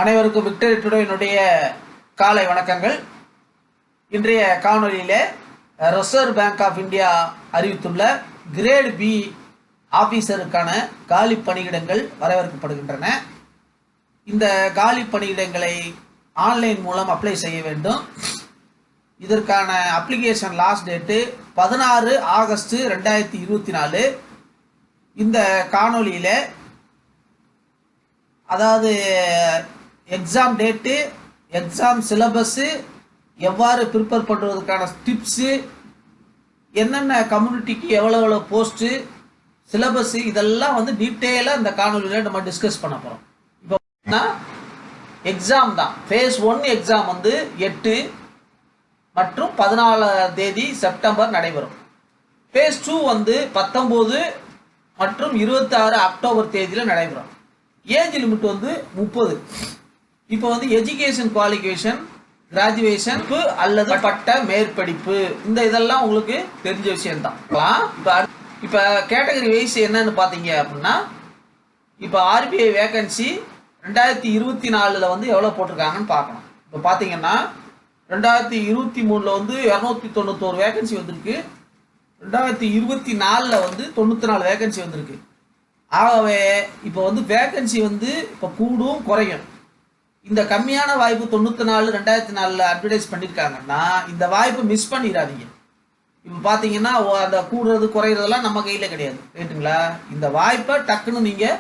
அனைவருக்கும் விக்டரி டுடேனுடைய காலை வணக்கங்கள். இன்றைய காணொலியிலே ரிசர்வ் பேங்க் ஆஃப் இந்தியா அறிவித்துள்ள கிரேட் பி ஆபீசருக்கான காலி பணியிடங்கள் வரவேற்கப்படுகின்றன. இந்த காலி பணியிடங்களை ஆன்லைன் மூலம் அப்ளை செய்ய வேண்டும். இதற்கான அப்ளிகேஷன் லாஸ்ட் டேட்டு 16 ஆகஸ்ட் 2024. இந்த காணொலியில் அதாவது எக்ஸாம் டேட்டு, எக்ஸாம் சிலபஸ்ஸு, எவ்வாறு ப்ரிப்பேர் பண்ணுறதுக்கான டிப்ஸு, என்னென்ன கம்யூனிட்டிக்கு எவ்வளோ போஸ்ட்டு, சிலபஸ்ஸு, இதெல்லாம் வந்து டீட்டெயிலாக இந்த காணொலியில் நம்ம டிஸ்கஸ் பண்ண போகிறோம். இப்போ எக்ஸாம் தான். ஃபேஸ் 1 எக்ஸாம் வந்து 8 மற்றும் 14 தேதி செப்டம்பர் நடைபெறும். ஃபேஸ் 2 வந்து 19 மற்றும் 26 அக்டோபர் தேதியில் நடைபெறும். ஏஜ் லிமிட் வந்து 30. இப்போ வந்து எஜுகேஷன் குவாலிஃபிகேஷன், கிராஜுவேஷன் அல்லது பட்ட மேற்படிப்பு, இந்த இதெல்லாம் உங்களுக்கு தெரிஞ்ச விஷயம்தான். இப்போ கேட்டகரி வைஸ் என்னன்னு பார்த்தீங்க அப்படின்னா, இப்போ ஆர்பிஐ வேகன்சி 2024 வந்து எவ்வளோ போட்டிருக்காங்கன்னு பார்க்கணும். இப்போ பார்த்தீங்கன்னா 2023 வந்து 291 வேகன்சி வந்திருக்கு. 2024 வந்து 94 வேகன்சி வந்திருக்கு. ஆகவே இப்போ வந்து வேகன்சி வந்து இப்போ கூடும் குறையும். இந்த கம்மியான வாய்ப்பு 94 2004 அட்வர்டைஸ் பண்ணியிருக்காங்கன்னா இந்த வாய்ப்பை மிஸ் பண்ணிடாதீங்க. இப்போ பார்த்தீங்கன்னா அந்த கூடுறது குறையிறதெல்லாம் நம்ம கையில் கிடையாது, ரைட்டுங்களா? இந்த வாய்ப்பை டக்குன்னு நீங்கள்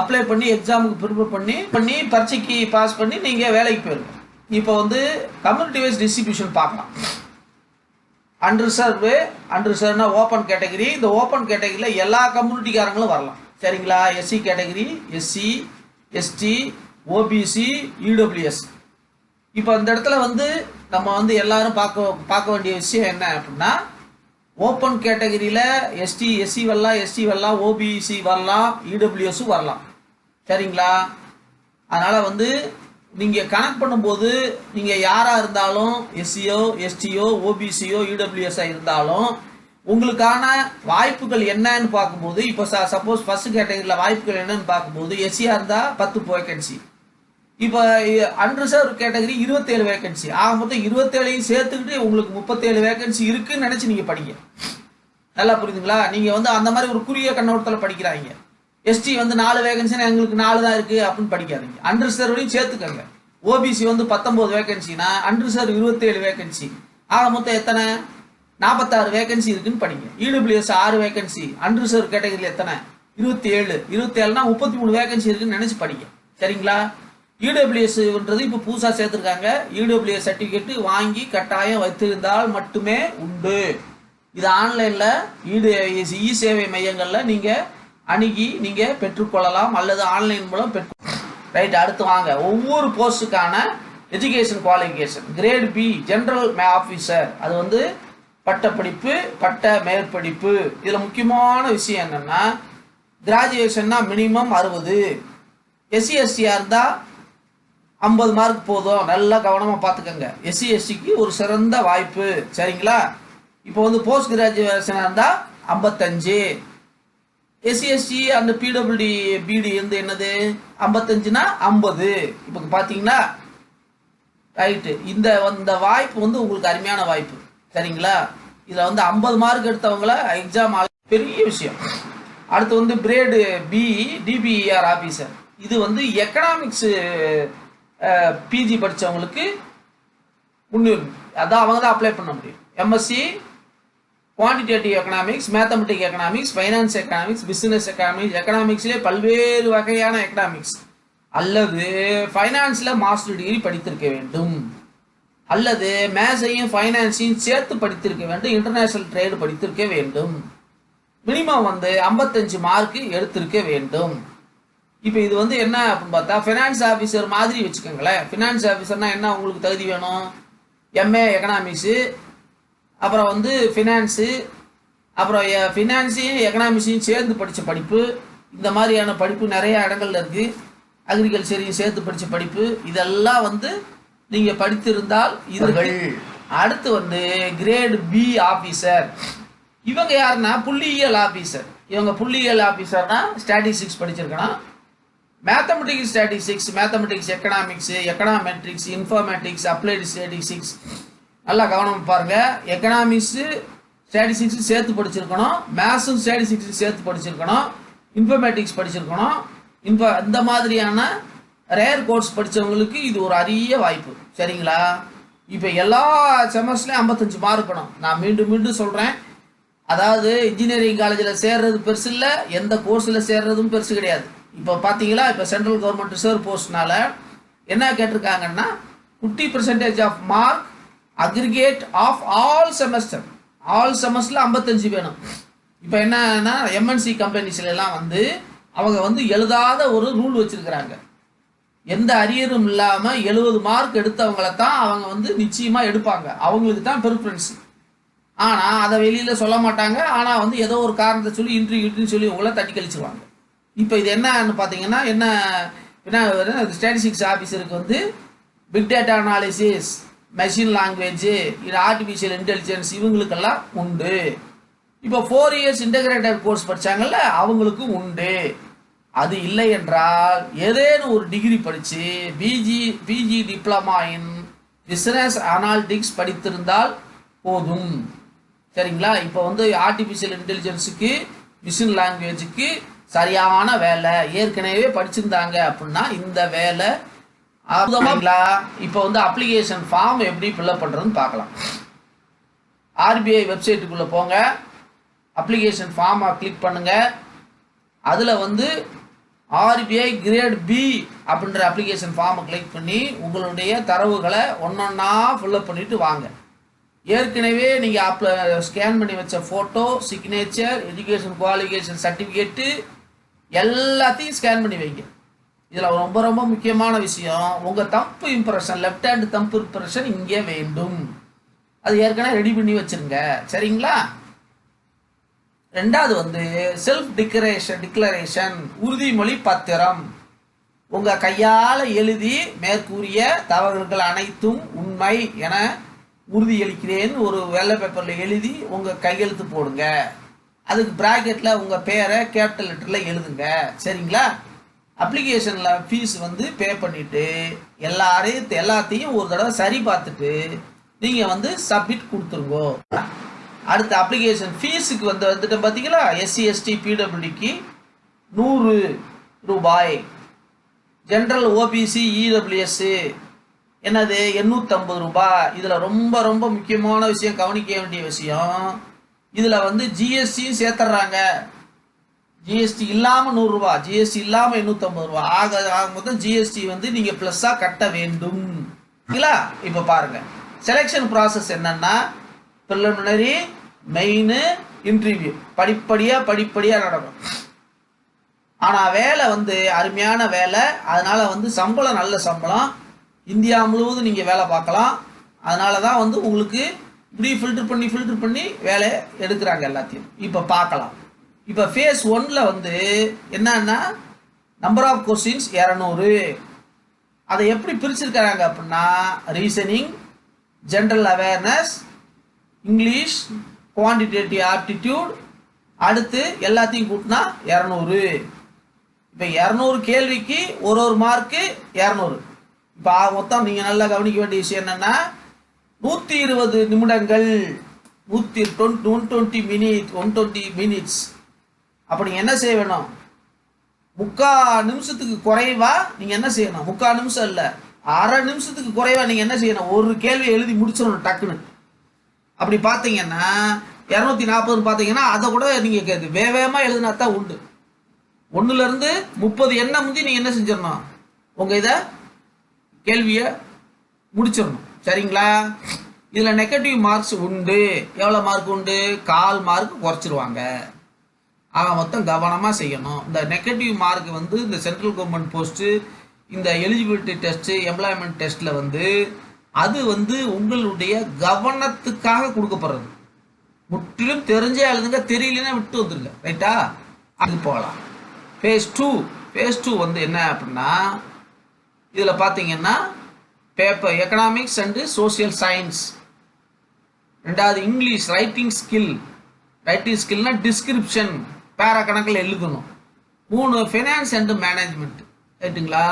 அப்ளை பண்ணி எக்ஸாமுக்கு ப்ரிப்பேர் பண்ணி பரீட்சைக்கு பாஸ் பண்ணி நீங்கள் வேலைக்கு போயிருங்க. இப்போ வந்து கம்யூனிட்டி வைஸ் டிஸ்ட்ரிபியூஷன் பார்க்கலாம். அன்ரிசர்வ்னா ஓப்பன் கேட்டகரி. இந்த ஓப்பன் கேட்டகரியில் எல்லா கம்யூனிட்டிக்காரங்களும் வரலாம், சரிங்களா? SC category, SC, ST, OBC, EWS. இப்போ இந்த இடத்துல வந்து நம்ம வந்து எல்லாரும் பார்க்க வேண்டிய விஷயம் என்ன அப்படின்னா, ஓப்பன் கேட்டகரியில் எஸ்சி வரலாம், எஸ்டி வரலாம், ஓபிசி வரலாம், இடபிள்யூஎஸும் வரலாம், சரிங்களா? அதனால் வந்து நீங்கள் கனெக்ட் பண்ணும்போது நீங்கள் யாராக இருந்தாலும், எஸ்சியோ, எஸ்டியோ, ஓபிசியோ, இடபிள்யூஎஸ்ஸாக இருந்தாலும் உங்களுக்கான வாய்ப்புகள் என்னன்னு பார்க்கும்போது, இப்போ சப்போஸ் ஃபர்ஸ்ட் கேட்டகரியில் வாய்ப்புகள் என்னன்னு பார்க்கும்போது எஸ்சியாக இருந்தால் 10 வேகன்சி. இப்போ அன்ரிசர்வ் கேட்டகரி 27 வேகன்சி. ஆக மொத்தம் 27ஐயும் சேர்த்துக்கிட்டு உங்களுக்கு 37 வேகன்சி இருக்குன்னு நினச்சி நீங்கள் படிங்க. நல்லா புரியுதுங்களா? நீங்கள் வந்து அந்த மாதிரி ஒரு குறுகிய கண்ணோட்டத்தில் படிக்கிறாங்க. எஸ்டி வந்து 4 வேகன்சினா எங்களுக்கு 4 தான் இருக்குது அப்படின்னு படிக்காதீங்க. அன்ரிசர்வ்லையும் சேர்த்துக்கங்க. ஓபிசி வந்து 19 வேகன்சினா அன்ரிசர்வ் 27 வேகன்சி. ஆக மொத்தம் எத்தனை? 46 வேகன்சி இருக்குன்னு படிங்க. EWS 6 vacancy. அன்ரிசர்வ் கேட்டகரியில் எத்தனை? 27. 27னா 33 வேகன்சி இருக்குன்னு நினைச்சு படிங்க, சரிங்களா? இடபிள்யூஎஸ்ன்றது இப்போ புதுசாக சேர்த்துருக்காங்க. இடபிள்யூஎஸ் சர்டிஃபிகேட் வாங்கி கட்டாயம் வைத்திருந்தால் மட்டுமே உண்டு. இது ஆன்லைனில் இ சேவை மையங்களில் நீங்கள் அணுகி நீங்கள் பெற்றுக்கொள்ளலாம் அல்லது ஆன்லைன் மூலம் ரைட். அடுத்து வாங்க, ஒவ்வொரு போஸ்ட்டுக்கான education qualification. Grade B general officer, அது வந்து பட்டப்படிப்பு, பட்ட மேற்படிப்பு. இதில் முக்கியமான விஷயம் என்னென்னா, கிராஜுவேஷன்னா மினிமம் 60. எஸ்சி எஸ்டியாக இருந்தால் 50 மார்க் போதும். நல்லா கவனமாக பார்த்துக்கோங்க. எஸ்சி எஸ்டிக்கு ஒரு சிறந்த வாய்ப்பு, சரிங்களா? இப்போ வந்து போஸ்ட் கிராஜுவேஷனாக இருந்தால் 55. எஸ்சி எஸ்டி அந்த பிடபிள்யூடி பிடி வந்து என்னது 55னா 50. இப்போ பார்த்தீங்களா, ரைட்டு. இந்த வாய்ப்பு வந்து உங்களுக்கு அருமையான வாய்ப்பு, சரிங்களா? இதில் வந்து 50 மார்க் எடுத்தவங்கள எக்ஸாம் பெரிய விஷயம். அடுத்து வந்து கிரேடு பி டிபிஇஆர் ஆஃபீஸர். இது வந்து எக்கனாமிக்ஸு பிஜி படித்தவங்களுக்கு முன்னுரிமை. அதான் அவங்க தான் அப்ளை பண்ண முடியும். MSc quantitative economics, mathematic economics, finance economics, business economics, எக்கனாமிக்ஸ்லேயே பல்வேறு வகையான எக்கனாமிக்ஸ், அல்லது ஃபைனான்ஸில் மாஸ்டர் டிகிரி படித்திருக்க வேண்டும், அல்லது மேத்ஸையும் ஃபைனான்ஸையும் சேர்த்து படித்திருக்க வேண்டும், இன்டர்நேஷனல் ட்ரேடு படித்திருக்க வேண்டும். மினிமம் வந்து 55 மார்க்கு எடுத்திருக்க வேண்டும். இப்போ இது வந்து என்ன அப்படின்னு பார்த்தா, ஃபினான்ஸ் ஆஃபீஸர் மாதிரி வச்சுக்கோங்களேன். ஃபினான்ஸ் ஆஃபீஸர்னா என்ன உங்களுக்கு தகுதி வேணும்? எம்ஏ எக்கனாமிக்ஸு, அப்புறம் வந்து ஃபினான்ஸு, அப்புறம் ஃபினான்ஸையும் எக்கனாமிக்ஸையும் சேர்ந்து படித்த படிப்பு. இந்த மாதிரியான படிப்பு நிறைய இடங்கள்ல இருக்குது. அக்ரிகல்ச்சரையும் சேர்த்து படித்த படிப்பு, இதெல்லாம் வந்து நீங்கள் படித்திருந்தால் இவர்கள். அடுத்து வந்து கிரேட் பி ஆஃபீஸர். இவங்க யாருன்னா புள்ளியியல் ஆஃபீஸர். இவங்க புள்ளியியல் ஆஃபீஸர்னா ஸ்டாட்டிஸ்டிக்ஸ் படிச்சிருக்கணும், mathematics statistics, mathematics economics, econometrics, informatics, applied statistics. நல்லா கவனம் பாருங்க. எக்கனாமிக்ஸு ஸ்டாட்டிஸ்டிக்ஸ் சேர்த்து படிச்சிருக்கணும், மேத்ஸும் ஸ்டாட்டிஸ்டிக்ஸ் சேர்த்து படிச்சிருக்கணும், இன்ஃபர்மேட்டிக்ஸ் படிச்சிருக்கணும். இந்த மாதிரியான ரேர் கோர்ஸ் படித்தவங்களுக்கு இது ஒரு அரிய வாய்ப்பு. சரிங்களா? இப்போ எல்லா செமஸ்டர்லையும் 55 மார்க் இருக்கணும். நான் மீண்டும் மீண்டும் சொல்கிறேன், அதாவது இன்ஜினியரிங் காலேஜில் சேர்றது பெருசு இல்லை, எந்த கோர்ஸில் சேர்றதும் பெருசு கிடையாது. இப்போ பார்த்தீங்களா, இப்போ சென்ட்ரல் கவர்மெண்ட் ரிசர்வ் போஸ்ட்னால என்ன கேட்டிருக்காங்கன்னா 50% of mark aggregate of all semester. All செமஸ்டரில் 55 வேணும். இப்போ என்னன்னா எம்என்சி கம்பெனிஸ்லாம் வந்து அவங்க வந்து எழுதாத ஒரு ரூல் வச்சுருக்கிறாங்க. எந்த அரியரும் இல்லாமல் 70 மார்க் எடுத்தவங்கள தான் அவங்க வந்து நிச்சயமாக எடுப்பாங்க, அவங்களுக்கு தான் ப்ரிஃபரன்ஸ். ஆனால் அதை வெளியில் சொல்ல மாட்டாங்க. ஆனால் வந்து ஏதோ ஒரு காரணத்தை சொல்லி இன்ட்ரிவியூன்னு சொல்லி உங்களை தட்டி கழிச்சுருவாங்க. இப்போ இது என்னன்னு பார்த்தீங்கன்னா என்ன ஸ்டாட்டிஸ்டிக்ஸ் ஆஃபீஸருக்கு வந்து big data analysis, machine language, இது ஆர்டிஃபிஷியல் இன்டெலிஜென்ஸ் இவங்களுக்கெல்லாம் உண்டு. இப்போ 4 இயர்ஸ் இன்டகிரேட்டட் கோர்ஸ் படித்தாங்கல்ல அவங்களுக்கும் உண்டு. அது இல்லை என்றால் ஏதேனும் ஒரு டிகிரி படித்து PG diploma in business analytics படித்திருந்தால் போதும். சரிங்களா? இப்போ வந்து ஆர்டிஃபிஷியல் இன்டெலிஜென்ஸுக்கு, மிஷின் லாங்குவேஜுக்கு சரியான வேலை ஏற்கனவே படிச்சிருந்தாங்க அப்படின்னா இந்த வேலை அற்புதமாங்களா. இப்போ வந்து அப்ளிகேஷன் ஃபார்ம் எப்படி ஃபில்அப் பண்ணுறதுன்னு பார்க்கலாம். ஆர்பிஐ வெப்சைட்டுக்குள்ளே போங்க, அப்ளிகேஷன் ஃபார்மை கிளிக் பண்ணுங்கள். அதில் வந்து ஆர்பிஐ கிரேட் பி அப்படின்ற அப்ளிகேஷன் ஃபார்மை கிளிக் பண்ணி உங்களுடைய தரவுகளை ஒன்றொன்னா ஃபில்அப் பண்ணிவிட்டு வாங்க. ஏற்கனவே நீங்கள் ஸ்கேன் பண்ணி வச்ச photo, signature, education qualification certificate எல்லாத்தையும் ஸ்கேன் பண்ணி வைங்க. இதில் ரொம்ப ரொம்ப முக்கியமான விஷயம், உங்கள் தம்பு இம்ப்ரெஷன், லெஃப்ட் ஹேண்ட் தம்பு இம்ப்ரெஷன் இங்கே வேண்டும். அது ஏற்கனவே ரெடி பண்ணி வச்சுருங்க. சரிங்களா? ரெண்டாவது வந்து செல்ஃப் டிக்ளரேஷன், உறுதிமொழி பத்திரம். உங்கள் கையால் எழுதி மேற்கூறிய தகவல்கள் அனைத்தும் உண்மை என உறுதியளிக்கிறேன்னு ஒரு வெள்ளை பேப்பரில் எழுதி உங்கள் கையெழுத்து போடுங்க. அதுக்கு ப்ராக்கெட்டில் உங்கள் பேரை கேபிட்டல் லெட்டரில் எழுதுங்க. சரிங்களா? அப்ளிகேஷனில் ஃபீஸ் வந்து பே பண்ணிவிட்டு எல்லாத்தையும் ஒரு தடவை சரி பார்த்துட்டு நீங்கள் வந்து சப்மிட் கொடுத்துருங்கோ. அடுத்த அப்ளிகேஷன் ஃபீஸுக்கு வந்துட்டு பார்த்தீங்களா, எஸ்சி எஸ்டி பிடபிள்யூடிக்கு 100 ரூபாய், ஜென்ரல் ஓபிசி இடபிள்யூஎஸ் என்னது 850 ரூபாய். இதில் ரொம்ப ரொம்ப முக்கியமான விஷயம், கவனிக்க வேண்டிய விஷயம், இதில் வந்து ஜிஎஸ்டியும் சேர்த்துட்றாங்க. ஜிஎஸ்டி இல்லாமல் 100 ரூபா, ஜிஎஸ்டி இல்லாமல் 850 ரூபா. ஆக மொத்தம் ஜிஎஸ்டி வந்து நீங்கள் ப்ளஸ்ஸாக கட்ட வேண்டும். சரிங்களா? இப்போ பாருங்கள், செலெக்ஷன் ப்ராசஸ் என்னன்னா ப்ரிலிமினரி, மெயின், இன்டர்வியூ படிப்படியாக நடக்கும். ஆனால் வேலை வந்து அருமையான வேலை. அதனால் வந்து சம்பளம் நல்ல சம்பளம், இந்தியா முழுவதும் நீங்கள் வேலை பார்க்கலாம். அதனால தான் வந்து உங்களுக்கு இப்படி ஃபில்டர் பண்ணி வேலையை எடுக்கிறாங்க எல்லாத்தையும். இப்போ பார்க்கலாம். இப்போ ஃபேஸ் 1ல் வந்து என்னன்னா நம்பர் ஆஃப் கொஸ்டின்ஸ் 200. அதை எப்படி பிரிச்சிருக்கிறாங்க அப்படின்னா reasoning, general awareness, English, quantitative aptitude, அடுத்து எல்லாத்தையும் கூட்டினா 200. இப்போ 200 கேள்விக்கு ஒரு மார்க்கு 200. இப்போ மொத்தம் நீங்கள் நல்லா கவனிக்க வேண்டிய விஷயம் என்னென்னா 120 நிமிடங்கள், 120 மினிட்ஸ். அப்போ நீங்கள் என்ன செய்ய வேணும், 3/4 நிமிஷத்துக்கு குறைவா நீங்கள் என்ன செய்யணும், 3/4 நிமிஷம் இல்லை, 1/2 நிமிஷத்துக்கு குறைவா நீங்கள் என்ன செய்யணும், ஒரு கேள்வி எழுதி முடிச்சிடணும் டக்குன்னு. அப்படி பார்த்தீங்கன்னா 240 பார்த்தீங்கன்னா அதை கூட நீங்கள் வேகமாக எழுதினா தான் உண்டு. 1லேருந்து 30 எண்ணம் முந்தி நீங்கள் என்ன செஞ்சிடணும், உங்கள் இதை கேள்வியை முடிச்சிடணும். சரிங்களா? இதில் நெகட்டிவ் மார்க்ஸ் உண்டு. எவ்வளோ மார்க் உண்டு, 1/4 மார்க் குறைச்சிருவாங்க. ஆக மொத்தம் கவனமாக செய்யணும். இந்த நெகட்டிவ் மார்க் வந்து இந்த சென்ட்ரல் கவர்மெண்ட் போஸ்ட்டு, இந்த எலிஜிபிலிட்டி டெஸ்ட்டு, எம்ப்ளாய்மெண்ட் டெஸ்ட்டில் வந்து அது வந்து உங்களுடைய கவனத்துக்காக கொடுக்கப்படுறது. முற்றிலும் தெரிஞ்சே எழுதுங்க, தெரியலன்னா விட்டு வந்துருங்க. ரைட்டா? அது போகலாம். ஃபேஸ் 2 வந்து என்ன அப்படின்னா இதில் பார்த்தீங்கன்னா paper economics and social science. ரெண்டாவது இங்கிலீஷ் ரைட்டிங் ஸ்கில்னா டிஸ்கிரிப்ஷன் பேரா கணக்கில் எழுதணும். 3 ஃபைனான்ஸ் அண்டு மேனேஜ்மெண்ட். ரைட்டுங்களா?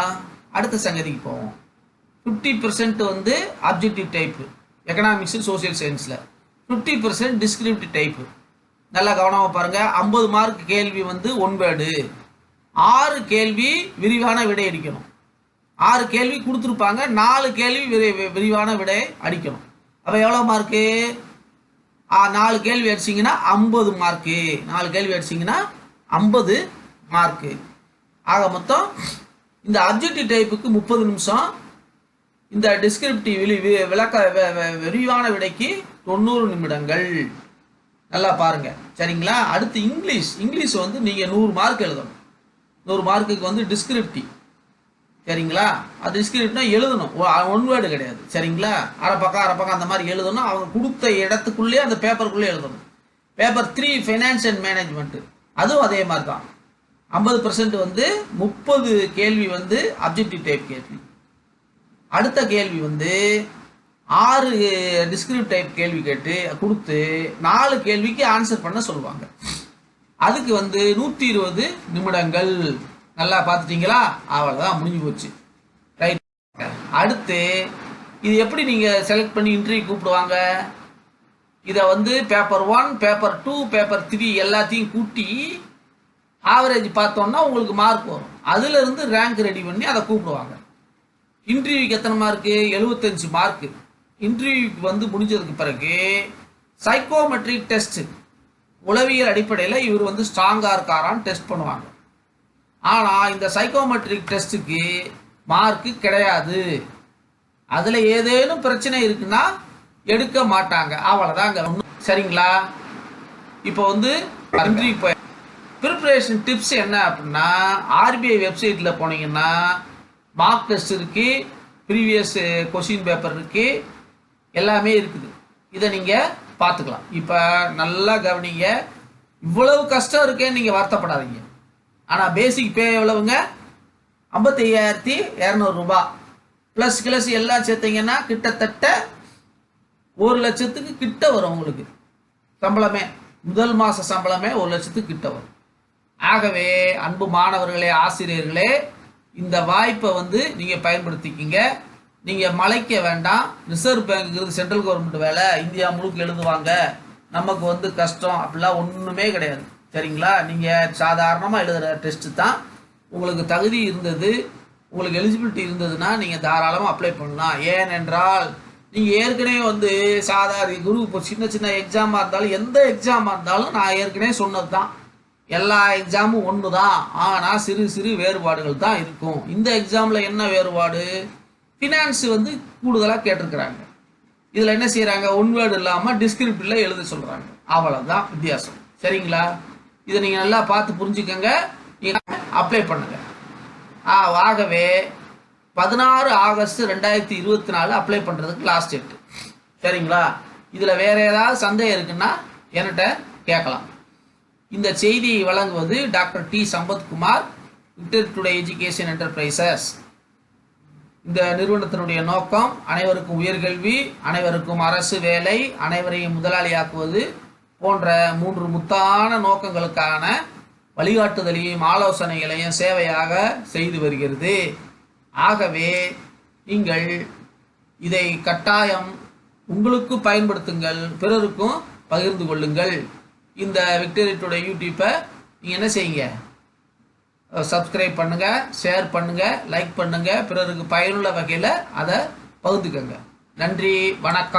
அடுத்த சங்கதிக்கு போவோம். 50% வந்து அப்ஜெக்டிவ் டைப்பு எக்கனாமிக்ஸ் சோசியல் சயின்ஸில், 50% டிஸ்கிரிப்டிவ் டைப்பு. நல்லா கவனமாக பாருங்கள். 50 மார்க் கேள்வி வந்து ஒன் வேர்டு, 6 கேள்வி விரிவான விடை அடிக்கணும். 6 கேள்வி கொடுத்துருப்பாங்க, 4 கேள்வி விரிவான விடை அடிக்கணும். அப்போ எவ்வளோ மார்க்கு? 4 கேள்வி அடிச்சிங்கன்னா 50 மார்க்கு. 4 கேள்வி அடிச்சிங்கன்னா 50 மார்க்கு. ஆக மொத்தம் இந்த அப்ஜெக்டிவ் டைப்புக்கு 30 நிமிஷம், இந்த டிஸ்கிரிப்டிவ் விரிவான விடைக்கு 90 நிமிடங்கள். நல்லா பாருங்க, சரிங்களா? அடுத்து இங்கிலீஷ் வந்து நீங்கள் 100 மார்க் எழுதணும். 100 மார்க்குக்கு வந்து டிஸ்கிரிப்டிவ், சரிங்களா? அது டிஸ்கிரிப்ட்னா எழுதணும், ஒன் வேர்டு கிடையாது, சரிங்களா? அரை பக்கம் அந்த மாதிரி எழுதணும். அவங்க கொடுத்த இடத்துக்குள்ளே அந்த பேப்பருக்குள்ளே எழுதணும். பேப்பர் 3 ஃபைனான்ஸ் அண்ட் மேனேஜ்மெண்ட், அதுவும் அதே மாதிரி தான். 50% வந்து 30 கேள்வி வந்து அப்ஜெக்டிவ் டைப் கேள்வி. அடுத்த கேள்வி வந்து 6 டிஸ்கிரிப்டிவ் டைப் கேள்வி கேட்டு கொடுத்து 4 கேள்விக்கு ஆன்சர் பண்ண சொல்லுவாங்க. அதுக்கு வந்து 120 நிமிடங்கள். நல்லா பார்த்துட்டீங்களா? அவ்வளோதான், முடிஞ்சு போச்சு. ரைட். அடுத்து இது எப்படி நீங்கள் செலக்ட் பண்ணி இன்டர்வியூ கூப்பிடுவாங்க? இதை வந்து பேப்பர் 1, பேப்பர் 2, பேப்பர் 3 எல்லாத்தையும் கூட்டி ஆவரேஜ் பார்த்தோம்னா உங்களுக்கு மார்க் வரும். அதுலேருந்து ரேங்க் ரெடி பண்ணி அதை கூப்பிடுவாங்க. இன்டர்வியூக்கு எத்தனை மார்க்கு? 75 மார்க்கு. இன்டர்வியூக்கு வந்து முடிஞ்சதுக்கு பிறகு சைக்கோமெட்ரிக் டெஸ்ட், உளவியல் அடிப்படையில் இவர் வந்து ஸ்ட்ராங்காக இருக்காரான்னு டெஸ்ட் பண்ணுவாங்க. ஆனால் இந்த சைக்கோமெட்ரிக் டெஸ்ட்டுக்கு மார்க்கு கிடையாது. அதில் ஏதேனும் பிரச்சனை இருக்குன்னா எடுக்க மாட்டாங்க, அவ்வளோதாங்க. சரிங்களா? இப்போ வந்து இன்டர்வியூ ப்ரிப்பரேஷன் டிப்ஸ் என்ன அப்படின்னா, ஆர்பிஐ வெப்சைட்டில் போனீங்கன்னா மார்க் டெஸ்ட் இருக்குது, ப்ரீவியஸ் கொஸ்டின் பேப்பர் இருக்குது, எல்லாமே இருக்குது. இதை நீங்கள் பார்த்துக்கலாம். இப்போ நல்லா கவனிங்க. இவ்வளவு கஷ்டம் இருக்கேன்னு நீங்கள் வருத்தப்படாதீங்க. ஆனால் பேசிக் பே எவ்வளவுங்க? 55,200 ரூபா. ப்ளஸ் கிளஸ் எல்லாம் சேர்த்தீங்கன்னா கிட்டத்தட்ட 1 லட்சத்துக்கு கிட்ட வரும் உங்களுக்கு சம்பளமே. முதல் மாத சம்பளமே 1 லட்சத்துக்கு கிட்ட வரும். ஆகவே அன்பு மாணவர்களே, ஆசிரியர்களே, இந்த வாய்ப்பை வந்து நீங்கள் பயன்படுத்திக்கிங்க. நீங்கள் மலைக்க வேண்டாம். ரிசர்வ் பேங்க்குங்கிறது சென்ட்ரல் கவர்மெண்ட் வேலை, இந்தியா முழுக்க எழுதுவாங்க, நமக்கு வந்து கஷ்டம் அப்படிலாம் ஒன்றுமே கிடையாது, சரிங்களா? நீங்கள் சாதாரணமாக எழுதுகிற டெஸ்ட்டு தான். உங்களுக்கு தகுதி இருந்தது, உங்களுக்கு எலிஜிபிலிட்டி இருந்ததுன்னா நீங்கள் தாராளமாக அப்ளை பண்ணலாம். ஏனென்றால் நீங்கள் ஏற்கனவே வந்து சாதாரண குரு இப்போ சின்ன எக்ஸாமாக இருந்தாலும், எந்த எக்ஸாமாக இருந்தாலும் நான் ஏற்கனவே சொன்னது தான், எல்லா எக்ஸாமும் ஒன்று தான். ஆனால் சிறு வேறுபாடுகள் தான் இருக்கும். இந்த எக்ஸாமில் என்ன வேறுபாடு? ஃபினான்ஸ் வந்து கூடுதலாக கேட்டிருக்கிறாங்க. இதில் என்ன செய்கிறாங்க? ஒன் வேர்டு இல்லாமல் டிஸ்கிரிப்டிவில் எழுத சொல்கிறாங்க. அவ்வளோதான் வித்தியாசம், சரிங்களா? இதை நீங்கள் நல்லா பார்த்து புரிஞ்சுக்கங்க, நீங்கள் அப்ளை பண்ணுங்க. ஆகவே 16 ஆகஸ்ட் 2024 அப்ளை பண்ணுறதுக்கு லாஸ்ட் டேட், சரிங்களா? இதில் வேறு ஏதாவது சந்தேகம் இருக்குன்னா என்கிட்ட கேட்கலாம். இந்த செய்தியை வழங்குவது doctor D Sampathkumar, Victory Today Education Enterprises. இந்த நிறுவனத்தினுடைய நோக்கம் அனைவருக்கும் உயர்கல்வி, அனைவருக்கும் அரசு வேலை, அனைவரையும் முதலாளியாக்குவது போன்ற 3 முத்தான நோக்கங்களுக்கான வழிகாட்டுதலையும் ஆலோசனைகளையும் சேவையாக செய்து வருகிறது. ஆகவே நீங்கள் இதை கட்டாயம் உங்களுக்கு பயன்படுத்துங்கள், பிறருக்கும் பகிர்ந்து கொள்ளுங்கள். இந்த விக்டரி டுடே யூடியூப்பை நீங்கள் என்ன செய்யுங்க? சப்ஸ்கிரைப் பண்ணுங்கள், ஷேர் பண்ணுங்கள், லைக் பண்ணுங்கள், பிறருக்கு பயனுள்ள வகையில் அதை பகிர்ந்துக்கங்க. நன்றி, வணக்கம்.